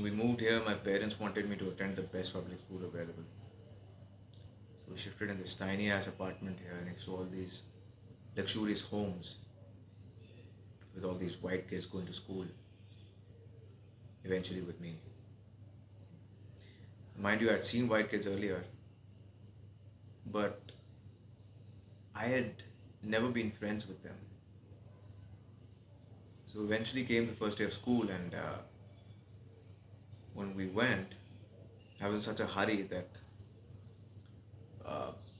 When we moved here, my parents wanted me to attend the best public school available. So we shifted in this tiny ass apartment here next to all these luxurious homes with all these white kids going to school, eventually with me. Mind you, I'd seen white kids earlier, but I had never been friends with them. So eventually came the first day of school, and when we went, I was in such a hurry that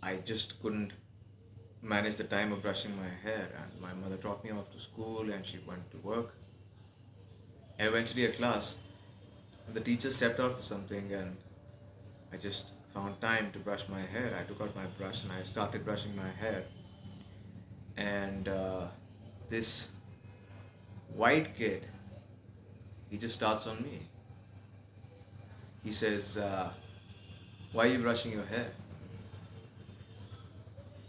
I just couldn't manage the time of brushing my hair. And my mother dropped me off to school, and she went to work. And eventually, at class, the teacher stepped out for something, and I just found time to brush my hair. I took out my brush and I started brushing my hair. And this white kid, he just starts on me. He says, "Why are you brushing your hair?"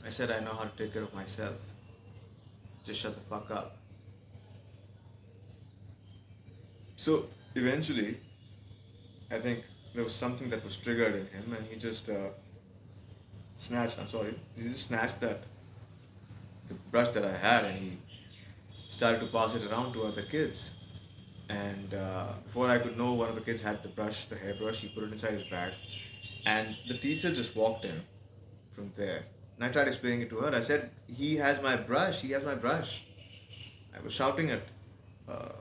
I said, "I know how to take care of myself. Just shut the fuck up." So eventually, I think there was something that was triggered in him, and he just snatched. I'm sorry. He just snatched the brush that I had, and he started to pass it around to other kids. And before I could know, one of the kids had the brush, the hairbrush. He put it inside his bag, and the teacher just walked in from there. And I tried explaining it to her. I said, "He has my brush. He has my brush." I was shouting it. Uh,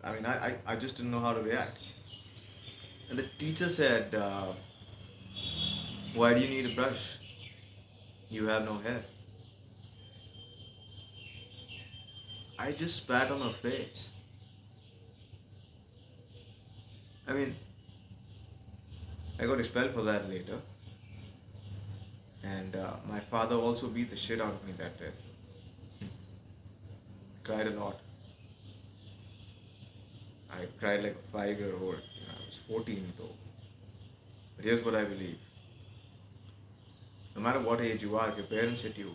I just didn't know how to react. And the teacher said, "Why do you need a brush? You have no hair." I just spat on her face. I mean, I got expelled for that later. And my father also beat the shit out of me that day. Cried a lot. I cried like a 5-year-old. I was 14 though. But here's what I believe. No matter what age you are, if your parents hit you,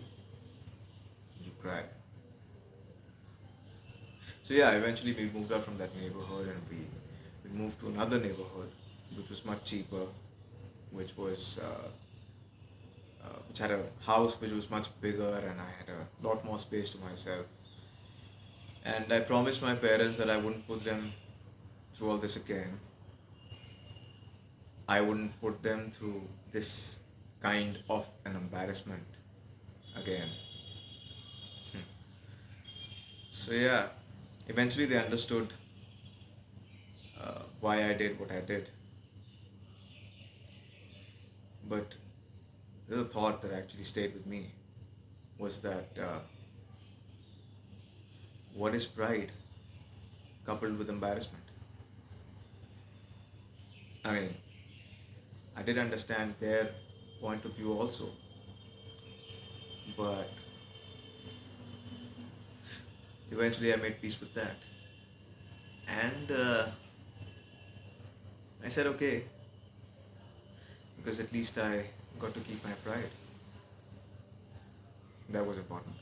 you cry. So yeah, eventually we moved out from that neighborhood, and we moved to another neighborhood which was much cheaper, which was which had a house which was much bigger, and I had a lot more space to myself. And I promised my parents that I wouldn't put them through all this again. I wouldn't put them through this kind of an embarrassment again. Hmm. So yeah, eventually they understood why I did what I did. But the thought that actually stayed with me was that what is pride coupled with embarrassment? I mean, I did understand their point of view also, but eventually I made peace with that. And I said, okay, because at least I got to keep my pride. That was important.